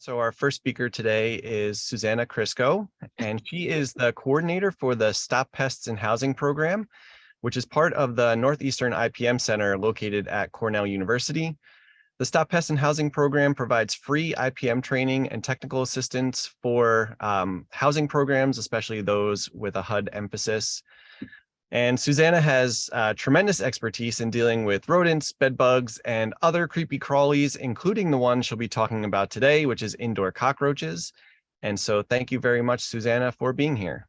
So our first speaker today is Susanna Crisco, and she is the coordinator for the Stop Pests in Housing program, which is part of the Northeastern IPM Center located at Cornell University. The Stop Pests in Housing program provides free IPM training and technical assistance for housing programs, especially those with a HUD emphasis. And Susanna has tremendous expertise in dealing with rodents, bed bugs, and other creepy crawlies, including the one she'll be talking about today, which is indoor cockroaches. And so thank you very much, Susanna, for being here.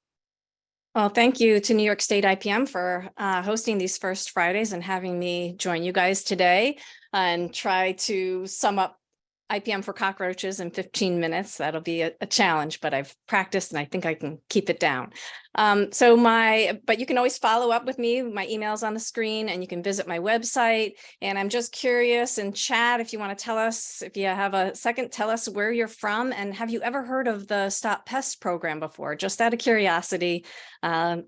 Well, thank you to New York State IPM for hosting these First Fridays and having me join you guys today and try to sum up IPM for cockroaches in 15 minutes. That'll be a challenge, but I've practiced and I think I can keep it down. But you can always follow up with me. My email's on the screen and you can visit my website. And I'm just curious in chat, if you want to tell us, if you have a second, tell us where you're from and have you ever heard of the Stop Pests program before? Just out of curiosity,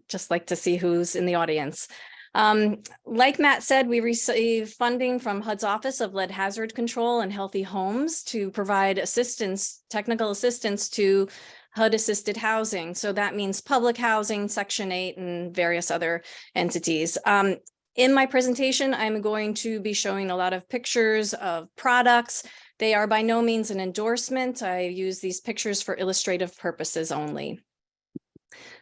just like to see who's in the audience. Like Matt said, we receive funding from HUD's Office of Lead Hazard Control and Healthy Homes to provide assistance, technical assistance to HUD-assisted housing. So that means public housing, Section 8, and various other entities. In my presentation, I'm going to be showing a lot of pictures of products. They are by no means an endorsement. I use these pictures for illustrative purposes only.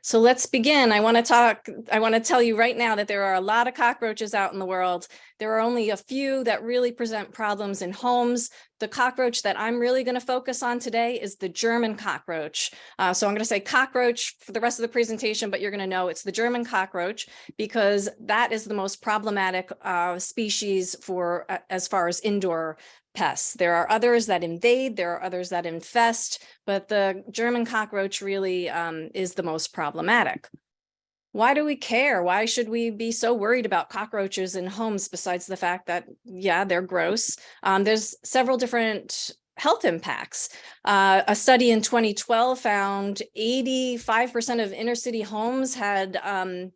So let's begin. I want to tell you right now that there are a lot of cockroaches out in the world. There are only a few that really present problems in homes. The cockroach that I'm really going to focus on today is the German cockroach. So I'm going to say cockroach for the rest of the presentation, but you're going to know it's the German cockroach because that is the most problematic species for as far as indoor pests. There are others that invade, there are others that infest, but the German cockroach really is the most problematic. Why do we care? Why should we be so worried about cockroaches in homes besides the fact that, yeah, they're gross? There's several different health impacts. A study in 2012 found 85% of inner city homes had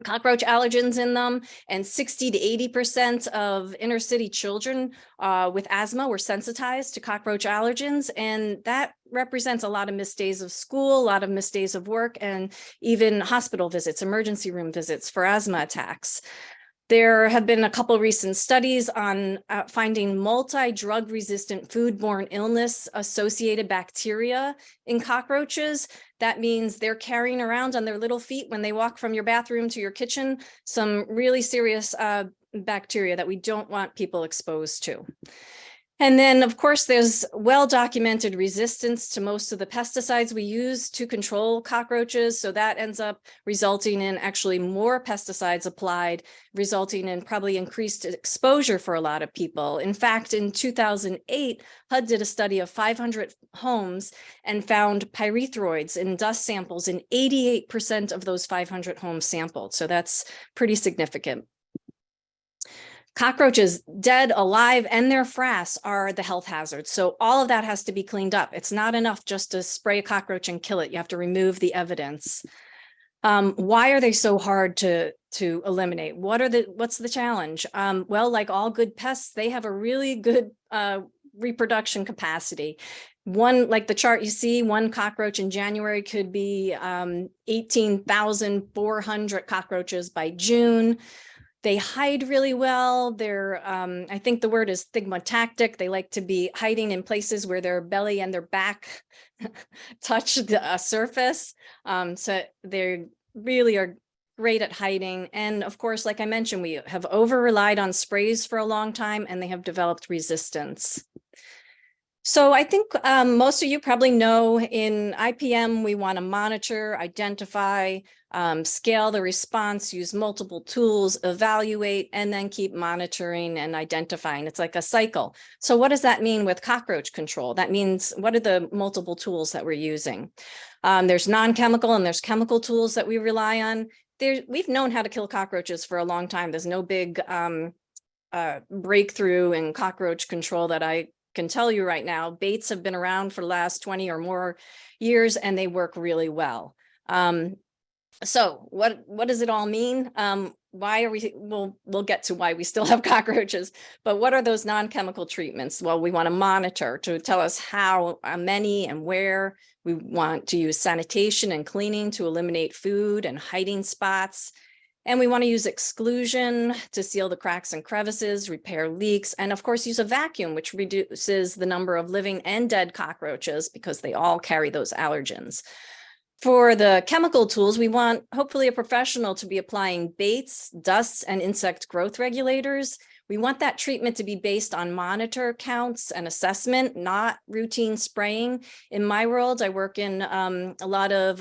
cockroach allergens in them, and 60 to 80% of inner city children with asthma were sensitized to cockroach allergens. And that represents a lot of missed days of school, a lot of missed days of work, and even hospital visits, emergency room visits for asthma attacks. There have been a couple recent studies on finding multi-drug resistant foodborne illness associated bacteria in cockroaches. That means they're carrying around on their little feet when they walk from your bathroom to your kitchen, some really serious bacteria that we don't want people exposed to. And then, of course, there's well-documented resistance to most of the pesticides we use to control cockroaches. So that ends up resulting in actually more pesticides applied, resulting in probably increased exposure for a lot of people. In fact, in 2008, HUD did a study of 500 homes and found pyrethroids in dust samples in 88% of those 500 homes sampled. So that's pretty significant. Cockroaches, dead, alive, and their frass are the health hazards. So all of that has to be cleaned up. It's not enough just to spray a cockroach and kill it. You have to remove the evidence. Why are they so hard to eliminate? What's the challenge? Well, like all good pests, they have a really good reproduction capacity. One, like the chart you see, one cockroach in January could be 18,400 cockroaches by June. They hide really well. They're, I think the word is thigmotactic. They like to be hiding in places where their belly and their back touch the surface. So they really are great at hiding. And of course, like I mentioned, we have over-relied on sprays for a long time and they have developed resistance. So I think most of you probably know in IPM, we want to monitor, identify, scale the response, use multiple tools, evaluate, and then keep monitoring and identifying. It's like a cycle. So what does that mean with cockroach control? That means what are the multiple tools that we're using? There's non-chemical and there's chemical tools that we rely on. We've known how to kill cockroaches for a long time. There's no big breakthrough in cockroach control that I can tell you right now. Baits have been around for the last 20 or more years and they work really well. So what does it all mean? why are we, we'll get to why we still have cockroaches, but what are those non-chemical treatments? Well, we want to monitor to tell us how many and where. We want to use sanitation and cleaning to eliminate food and hiding spots. And we want to use exclusion to seal the cracks and crevices, repair leaks, and of course use a vacuum, which reduces the number of living and dead cockroaches because they all carry those allergens. For the chemical tools, we want hopefully a professional to be applying baits, dusts, and insect growth regulators. We want that treatment to be based on monitor counts and assessment, not routine spraying. In my world, I work in a lot of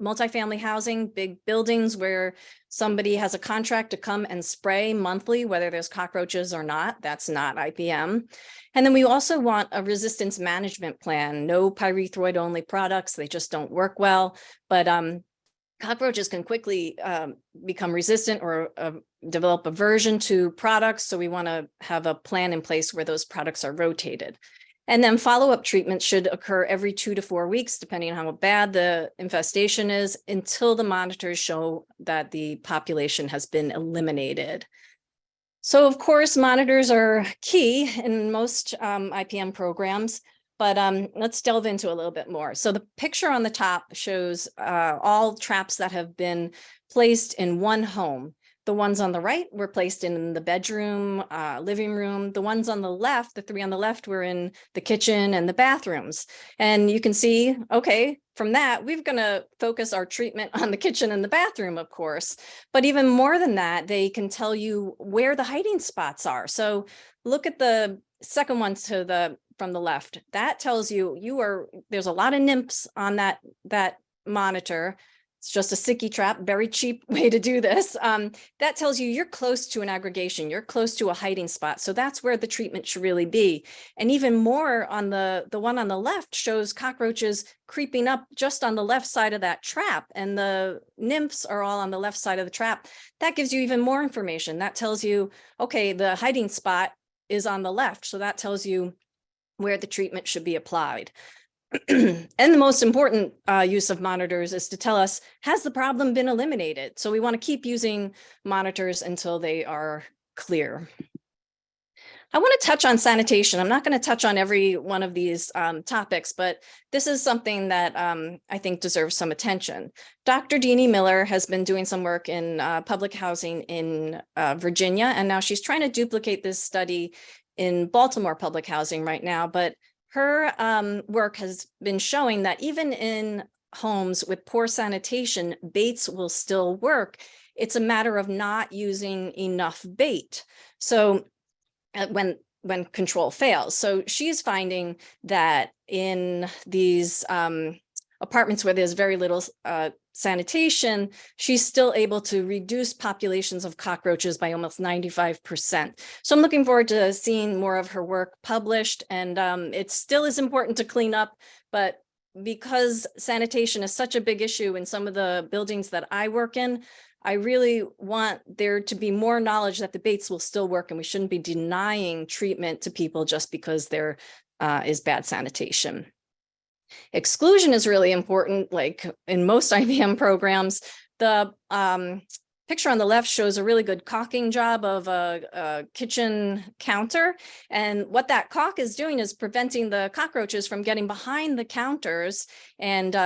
multifamily housing, big buildings where somebody has a contract to come and spray monthly, whether there's cockroaches or not. That's not IPM. And then we also want a resistance management plan, no pyrethroid only products. They just don't work well, but cockroaches can quickly become resistant or develop aversion to products. So we want to have a plan in place where those products are rotated. And then follow-up treatment should occur every 2 to 4 weeks, depending on how bad the infestation is, until the monitors show that the population has been eliminated. So of course, monitors are key in most IPM programs, but let's delve into a little bit more. So the picture on the top shows all traps that have been placed in one home. The ones on the right were placed in the bedroom, living room. The ones on the left, the 3 on the left, were in the kitchen and the bathrooms. And you can see, okay, from that, we're going to focus our treatment on the kitchen and the bathroom, of course. But even more than that, they can tell you where the hiding spots are. So look at the second one from the left. That tells you there's a lot of nymphs on that monitor. It's just a sticky trap, very cheap way to do this. That tells you you're close to an aggregation, you're close to a hiding spot. So that's where the treatment should really be. And even more on the one on the left shows cockroaches creeping up just on the left side of that trap. And the nymphs are all on the left side of the trap. That gives you even more information. That tells you, okay, the hiding spot is on the left. So that tells you where the treatment should be applied. And the most important use of monitors is to tell us, has the problem been eliminated? So we want to keep using monitors until they are clear. I want to touch on sanitation. I'm not going to touch on every one of these topics, but this is something that I think deserves some attention. Dr. Deanie Miller has been doing some work in public housing in Virginia, and now she's trying to duplicate this study in Baltimore public housing right now, but her work has been showing that even in homes with poor sanitation, baits will still work. It's a matter of not using enough bait. So when control fails. So she's finding that in these apartments where there's very little sanitation, she's still able to reduce populations of cockroaches by almost 95%. So I'm looking forward to seeing more of her work published. And it still is important to clean up, but because sanitation is such a big issue in some of the buildings that I work in, I really want there to be more knowledge that the baits will still work, and we shouldn't be denying treatment to people just because there is bad sanitation. Exclusion is really important. Like in most IPM programs, the picture on the left shows a really good caulking job of a kitchen counter. And what that caulk is doing is preventing the cockroaches from getting behind the counters and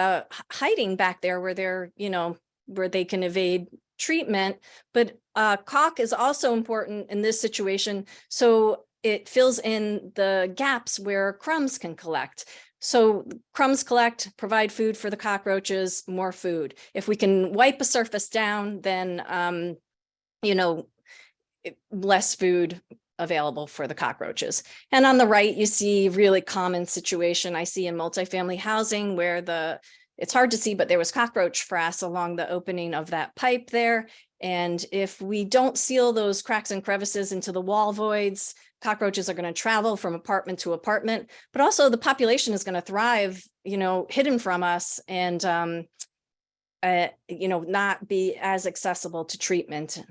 hiding back there where they're, where they can evade treatment. But caulk is also important in this situation. So it fills in the gaps where crumbs can collect. So crumbs collect, provide food for the cockroaches, more food. If we can wipe a surface down, then, less food available for the cockroaches. And on the right, you see really common situation I see in multifamily housing where it's hard to see, but there was cockroach frass along the opening of that pipe there. And if we don't seal those cracks and crevices into the wall voids, cockroaches are going to travel from apartment to apartment, but also the population is going to thrive, hidden from us and, not be as accessible to treatment.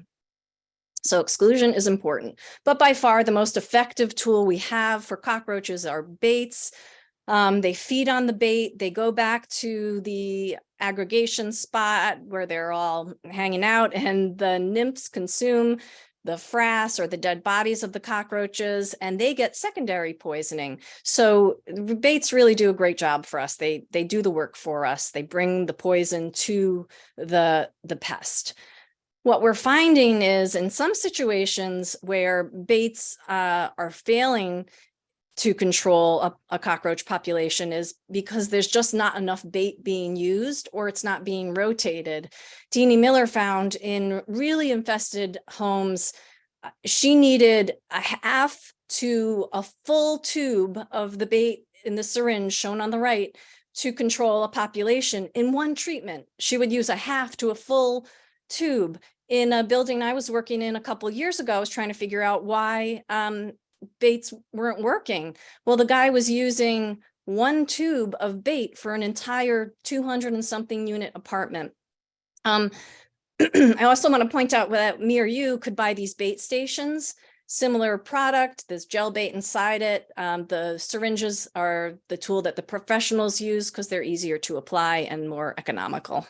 So exclusion is important, but by far the most effective tool we have for cockroaches are baits. They feed on the bait. They go back to the aggregation spot where they're all hanging out, and the nymphs consume the frass or the dead bodies of the cockroaches, and they get secondary poisoning. So baits really do a great job for us. They do the work for us. They bring the poison to the pest. What we're finding is in some situations where baits are failing to control a cockroach population is because there's just not enough bait being used, or it's not being rotated. Deanie Miller found in really infested homes, she needed a half to a full tube of the bait in the syringe shown on the right to control a population in one treatment. She would use a half to a full tube. In a building I was working in a couple years ago, I was trying to figure out why baits weren't working. Well, the guy was using one tube of bait for an entire 200 and something unit apartment. I also want to point out that me or you could buy these bait stations, similar product, there's gel bait inside it. The syringes are the tool that the professionals use because they're easier to apply and more economical.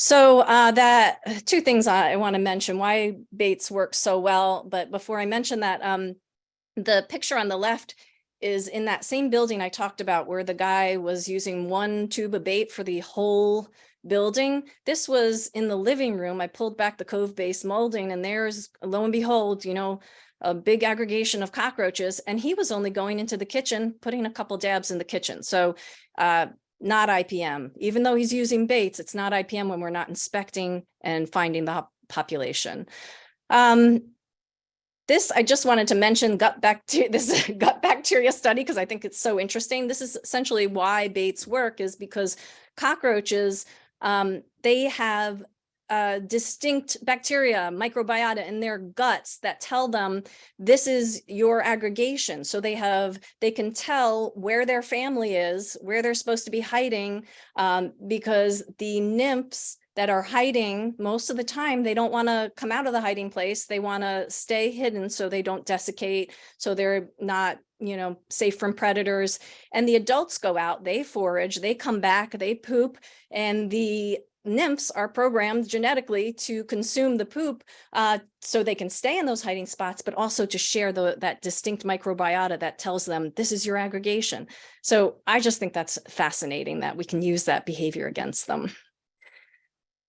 So that two things I want to mention why baits work so well. But before I mention that, the picture on the left is in that same building I talked about where the guy was using one tube of bait for the whole building. This was in the living room. I pulled back the cove base molding, and there's, lo and behold, you know, a big aggregation of cockroaches. And he was only going into the kitchen, putting a couple dabs in the kitchen. So not IPM. Even though he's using baits, it's not IPM when we're not inspecting and finding the population. This, I just wanted to mention gut bacteria study because I think it's so interesting. This is essentially why baits work, is because cockroaches, they have distinct bacteria, microbiota in their guts that tell them this is your aggregation. So they can tell where their family is, where they're supposed to be hiding, because the nymphs that are hiding, most of the time, they don't want to come out of the hiding place. They want to stay hidden so they don't desiccate, so they're not, you know, safe from predators. And the adults go out, they forage, they come back, they poop, and the nymphs are programmed genetically to consume the poop so they can stay in those hiding spots, but also to share that distinct microbiota that tells them this is your aggregation. So I just think that's fascinating that we can use that behavior against them.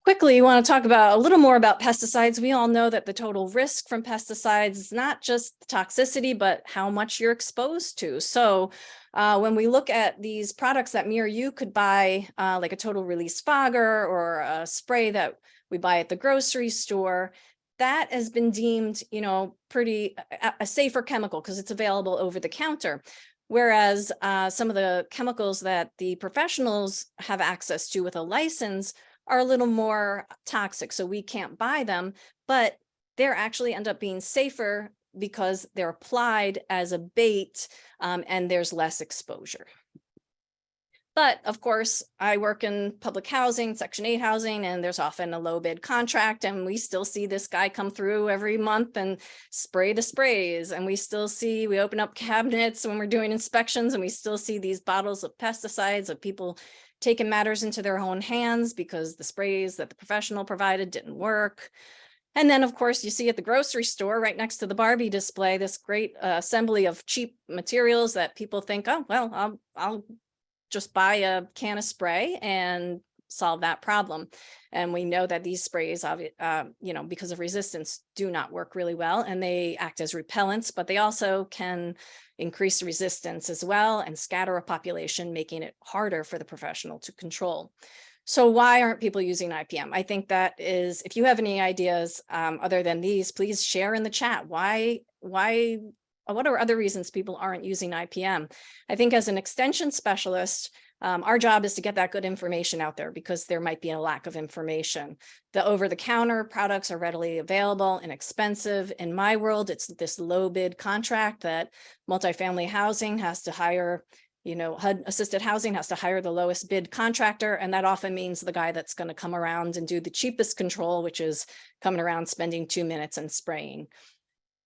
Quickly, you want to talk about a little more about pesticides. We all know that the total risk from pesticides is not just toxicity, but how much you're exposed to. So when we look at these products that me or you could buy, like a total release fogger or a spray that we buy at the grocery store, that has been deemed, you know, pretty a safer chemical because it's available over the counter. Whereas some of the chemicals that the professionals have access to with a license are a little more toxic, so we can't buy them, but they're actually end up being safer because they're applied as a bait and there's less exposure. But of course, I work in public housing, Section 8 housing, and there's often a low bid contract, and we still see this guy come through every month and spray the sprays. And we still see, we open up cabinets when we're doing inspections, and we still see these bottles of pesticides of people taking matters into their own hands because the sprays that the professional provided didn't work. And then, of course, you see at the grocery store right next to the Barbie display, this great assembly of cheap materials that people think, oh, well, I'll just buy a can of spray and solve that problem. And we know that these sprays, you know, because of resistance, do not work really well, and they act as repellents, but they also can increase resistance as well and scatter a population, making it harder for the professional to control. So why aren't people using IPM? I think that is, if you have any ideas other than these, please share in the chat. What are other reasons people aren't using IPM? I think as an extension specialist, our job is to get that good information out there because there might be a lack of information. The over-the-counter products are readily available and inexpensive. In my world, it's this low bid contract that multifamily housing has to hire, you know, HUD assisted housing has to hire the lowest bid contractor. And that often means the guy that's going to come around and do the cheapest control, which is coming around, spending 2 minutes and spraying.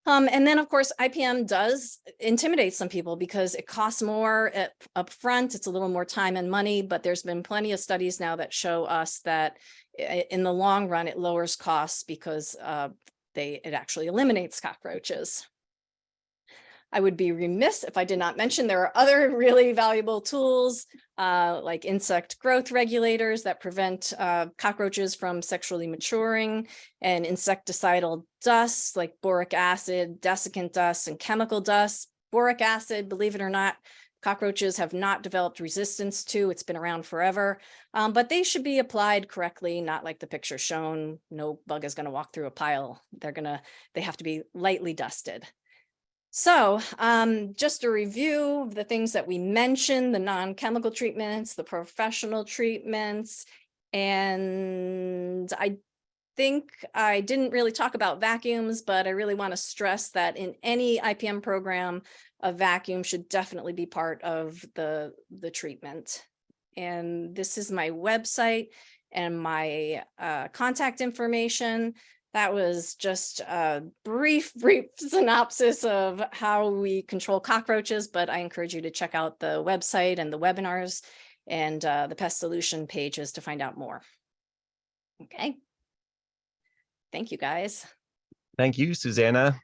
And then, of course, IPM does intimidate some people because it costs more up front. It's a little more time and money, but there's been plenty of studies now that show us that in the long run, it lowers costs because it actually eliminates cockroaches. I would be remiss if I did not mention there are other really valuable tools like insect growth regulators that prevent cockroaches from sexually maturing, and insecticidal dusts like boric acid, desiccant dust, and chemical dust. Boric acid, believe it or not, cockroaches have not developed resistance to. It's been around forever, but they should be applied correctly, not like the picture shown. No bug is going to walk through a pile. They have to be lightly dusted. So just a review of the things that we mentioned, the non-chemical treatments, the professional treatments, and I think I didn't really talk about vacuums, but I really want to stress that in any IPM program, a vacuum should definitely be part of the treatment. And this is my website and my contact information. That was just a brief synopsis of how we control cockroaches, but I encourage you to check out the website and the webinars and the pest solution pages to find out more. Okay. Thank you, guys. Thank you, Susanna.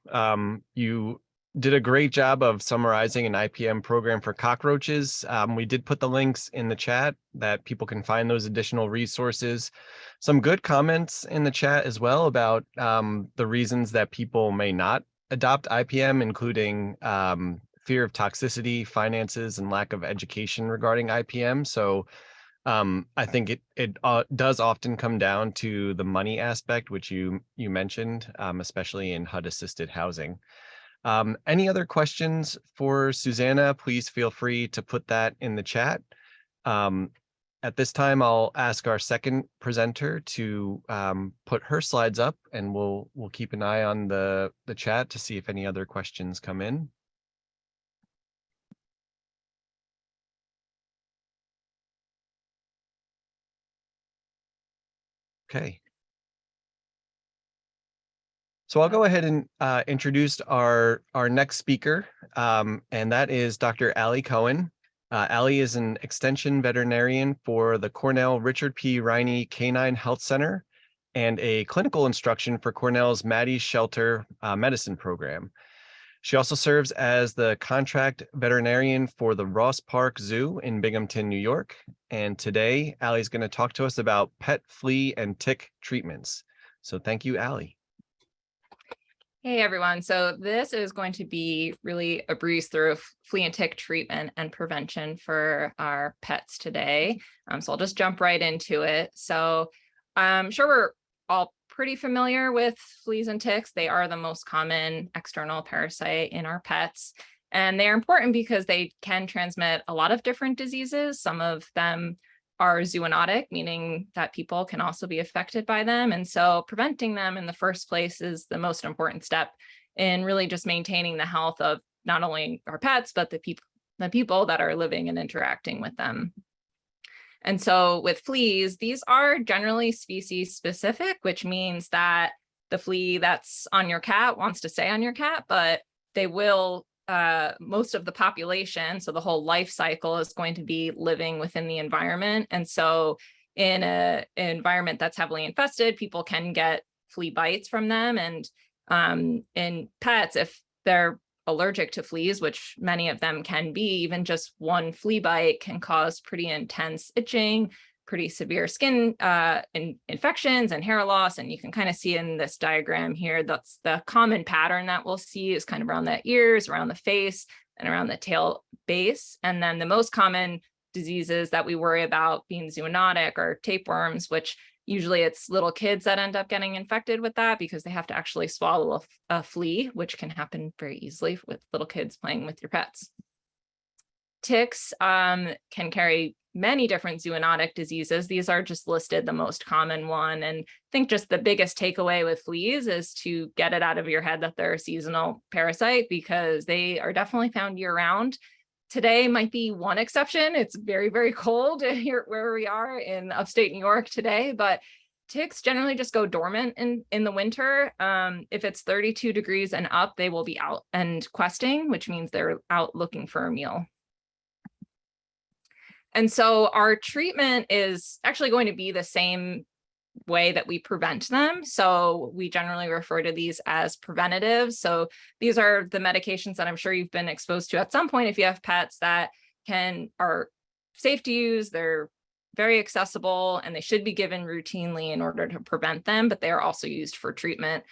You did a great job of summarizing an IPM program for cockroaches. We did put the links in the chat that people can find those additional resources. Some good comments in the chat as well about the reasons that people may not adopt IPM, including fear of toxicity, finances, and lack of education regarding IPM. So I think it does often come down to the money aspect, which you mentioned, especially in HUD-assisted housing. Any other questions for Susanna? Please feel free to put that in the chat. At this time, I'll ask our second presenter to put her slides up, and we'll keep an eye on the chat to see if any other questions come in. Okay. So I'll go ahead and introduce our next speaker, and that is Dr. Ali Cohen. Ali is an extension veterinarian for the Cornell Richard P. Riney Canine Health Center and a clinical instruction for Cornell's Maddie's Shelter medicine program. She also serves as the contract veterinarian for the Ross Park Zoo in Binghamton, New York. And today, Ali is going to talk to us about pet flea and tick treatments. So thank you, Ali. Hey everyone, so this is going to be really a breeze through flea and tick treatment and prevention for our pets today. So I'll just jump right into it. So I'm sure we're all pretty familiar with fleas and ticks. They are the most common external parasite in our pets, and they're important because they can transmit a lot of different diseases. Some of them are zoonotic, meaning that people can also be affected by them. And so preventing them in the first place is the most important step in really just maintaining the health of not only our pets, but the people that are living and interacting with them. And so with fleas, these are generally species specific, which means that the flea that's on your cat wants to stay on your cat, but they will most of the population, so the whole life cycle, is going to be living within the environment. And so in an environment that's heavily infested, people can get flea bites from them. And in pets, if they're allergic to fleas, which many of them can be, even just one flea bite can cause pretty intense itching, pretty severe skin infections and hair loss. And you can kind of see in this diagram here, that's the common pattern that we'll see is kind of around the ears, around the face, and around the tail base. And then the most common diseases that we worry about being zoonotic are tapeworms, which usually it's little kids that end up getting infected with that because they have to actually swallow a flea, which can happen very easily with little kids playing with your pets. Ticks can carry many different zoonotic diseases. These are just listed the most common one. And I think just the biggest takeaway with fleas is to get it out of your head that they're a seasonal parasite, because they are definitely found year round. Today might be one exception. It's very, very cold here where we are in upstate New York today, but ticks generally just go dormant in the winter. If it's 32 degrees and up, they will be out and questing, which means they're out looking for a meal. And so our treatment is actually going to be the same way that we prevent them. So we generally refer to these as preventatives. So these are the medications that I'm sure you've been exposed to at some point if you have pets that are safe to use, they're very accessible, and they should be given routinely in order to prevent them, but they are also used for treatment.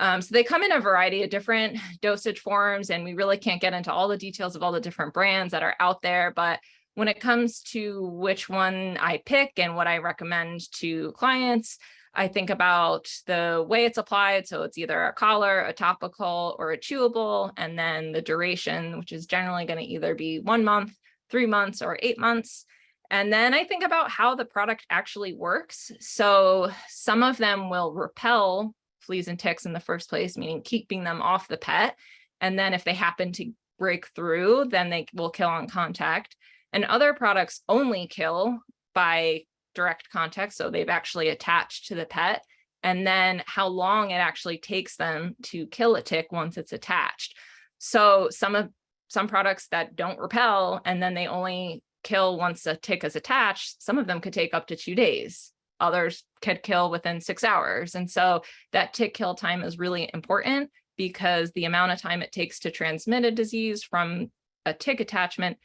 So they come in a variety of different dosage forms, and we really can't get into all the details of all the different brands that are out there. But when it comes to which one I pick and what I recommend to clients, I think about the way it's applied. So it's either a collar, a topical, or a chewable, and then the duration, which is generally going to either be 1 month, 3 months, or 8 months. And then I think about how the product actually works. So some of them will repel fleas and ticks in the first place, meaning keeping them off the pet. And then if they happen to break through, then they will kill on contact. And other products only kill by direct contact. So they've actually attached to the pet. And then how long it actually takes them to kill a tick once it's attached. So some products that don't repel and then they only kill once a tick is attached, some of them could take up to 2 days. Others could kill within 6 hours. And so that tick kill time is really important because the amount of time it takes to transmit a disease from a tick attachment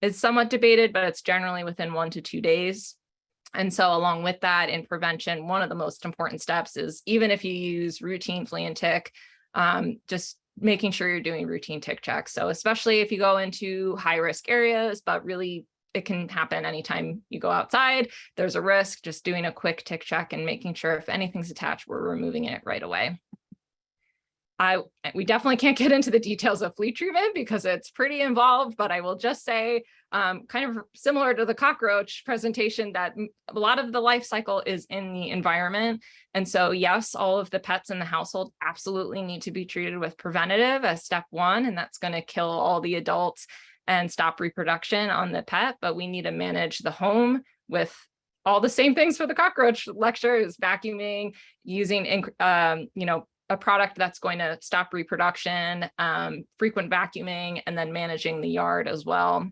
is somewhat debated, but it's generally within 1 to 2 days. And so along with that, in prevention, one of the most important steps is even if you use routine flea and tick, just making sure you're doing routine tick checks. So especially if you go into high risk areas, but really it can happen anytime you go outside, there's a risk, just doing a quick tick check and making sure if anything's attached, we're removing it right away. We definitely can't get into the details of flea treatment because it's pretty involved, but I will just say, kind of similar to the cockroach presentation, that a lot of the life cycle is in the environment. And so, yes, all of the pets in the household absolutely need to be treated with preventative as step 1, and that's going to kill all the adults and stop reproduction on the pet. But we need to manage the home with all the same things for the cockroach lecture: is vacuuming, using, a product that's going to stop reproduction, frequent vacuuming, and then managing the yard as well.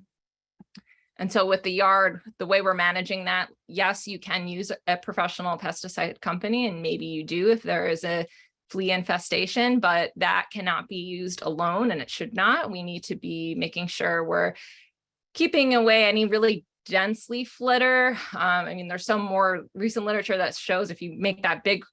And so with the yard, the way we're managing that, yes, you can use a professional pesticide company, and maybe you do if there is a flea infestation, but that cannot be used alone, and it should not. We need to be making sure we're keeping away any really dense leaf litter. There's some more recent literature that shows if you make that big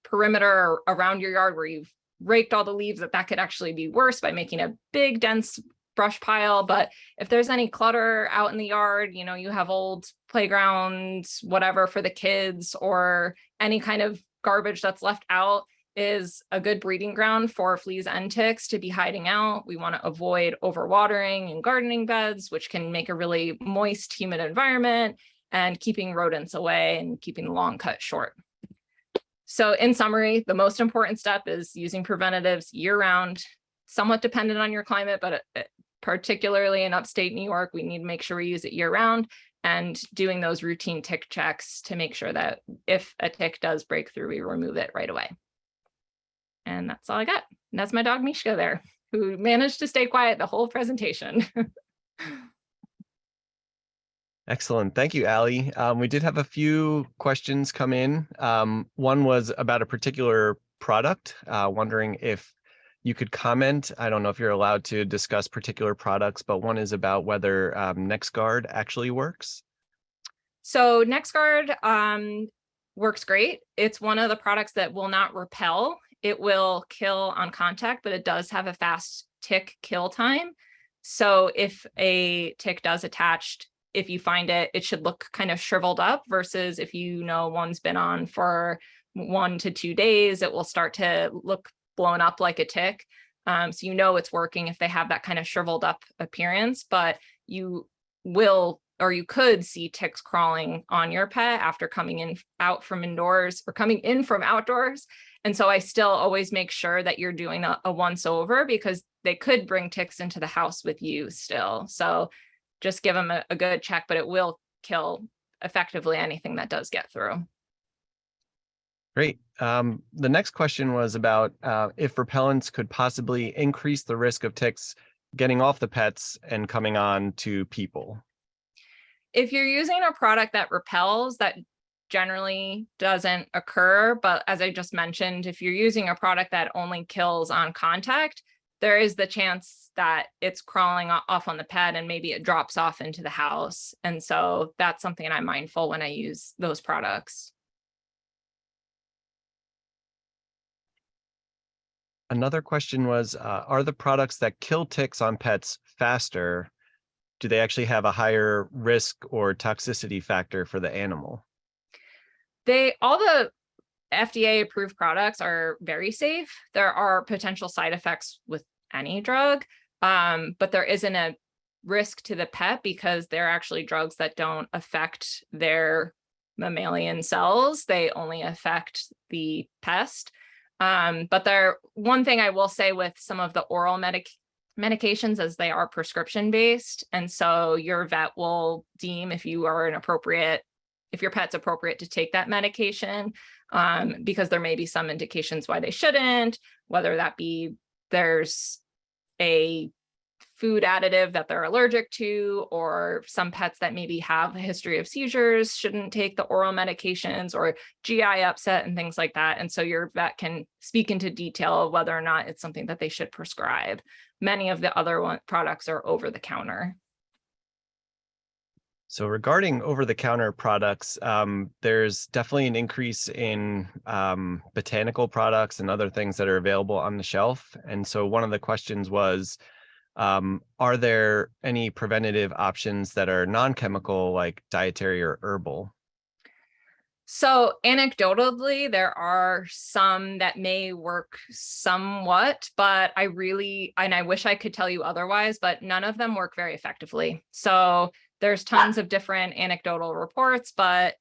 perimeter around your yard where you've raked all the leaves, that could actually be worse by making a big dense brush pile. But if there's any clutter out in the yard, you have old playgrounds, whatever for the kids, or any kind of garbage that's left out, is a good breeding ground for fleas and ticks to be hiding out. We want to avoid overwatering in gardening beds, which can make a really moist, humid environment, and keeping rodents away and keeping the lawn cut short. So in summary, the most important step is using preventatives year-round, somewhat dependent on your climate, but particularly in upstate New York, we need to make sure we use it year-round, and doing those routine tick checks to make sure that if a tick does break through, we remove it right away. And that's all I got. And that's my dog Mishka there, who managed to stay quiet the whole presentation. Excellent. Thank you, Allie. We did have a few questions come in. One was about a particular product, wondering if you could comment. I don't know if you're allowed to discuss particular products, but one is about whether NexGard actually works. So NexGard works great. It's one of the products that will not repel. It will kill on contact, but it does have a fast tick kill time. So if a tick does attach, if you find it, it should look kind of shriveled up, versus if one's been on for 1 to 2 days, it will start to look blown up like a tick. So it's working if they have that kind of shriveled up appearance, but you could see ticks crawling on your pet after coming in from outdoors. And so I still always make sure that you're doing a once over, because they could bring ticks into the house with you still. So just give them a good check, but it will kill effectively anything that does get through. Great. The next question was about if repellents could possibly increase the risk of ticks getting off the pets and coming on to people. If you're using a product that repels, that generally doesn't occur. But as I just mentioned, if you're using a product that only kills on contact, there is the chance that it's crawling off on the pet and maybe it drops off into the house. And so that's something I'm mindful when I use those products. Another question was, are the products that kill ticks on pets faster? Do they actually have a higher risk or toxicity factor for the animal? All the FDA approved products are very safe. There are potential side effects with any drug, but there isn't a risk to the pet because they're actually drugs that don't affect their mammalian cells. They only affect the pest. But one thing I will say with some of the oral medications is they are prescription based. And so your vet will deem if your pet's appropriate to take that medication, because there may be some indications why they shouldn't, whether that be there's a food additive that they're allergic to, or some pets that maybe have a history of seizures shouldn't take the oral medications, or GI upset and things like that. And so your vet can speak into detail of whether or not it's something that they should prescribe. Many of the other products are over the counter. So regarding over-the-counter products, there's definitely an increase in botanical products and other things that are available on the shelf. And so one of the questions was, are there any preventative options that are non-chemical, like dietary or herbal? So anecdotally, there are some that may work somewhat, but I wish I could tell you otherwise, but none of them work very effectively. So there's tons of different anecdotal reports, but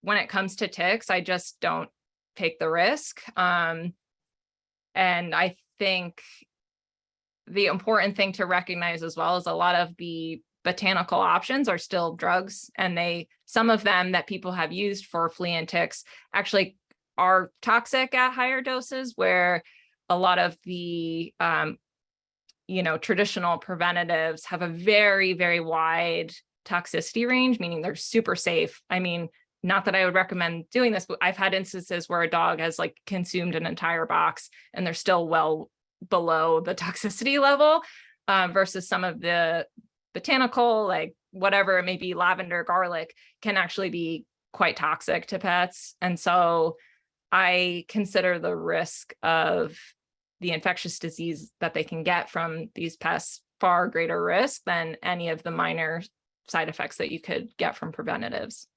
when it comes to ticks, I just don't take the risk. And I think the important thing to recognize as well is a lot of the botanical options are still drugs, and some of them that people have used for flea and ticks actually are toxic at higher doses, where a lot of the traditional preventatives have a very, very wide toxicity range, meaning they're super safe. I mean, not that I would recommend doing this, but I've had instances where a dog has consumed an entire box and they're still well below the toxicity level, versus some of the botanical, whatever it may be, lavender, garlic, can actually be quite toxic to pets. And so I consider the risk of the infectious disease that they can get from these pests far greater risk than any of the minor side effects that you could get from preventatives.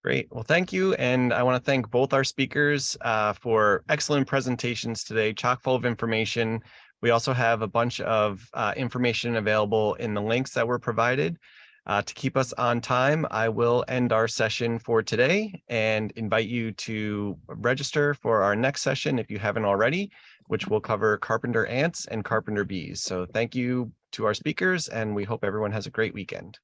Great. Well, thank you. And I want to thank both our speakers for excellent presentations today, chock full of information. We also have a bunch of information available in the links that were provided. To keep us on time, I will end our session for today and invite you to register for our next session if you haven't already, which will cover carpenter ants and carpenter bees. So thank you to our speakers, and we hope everyone has a great weekend.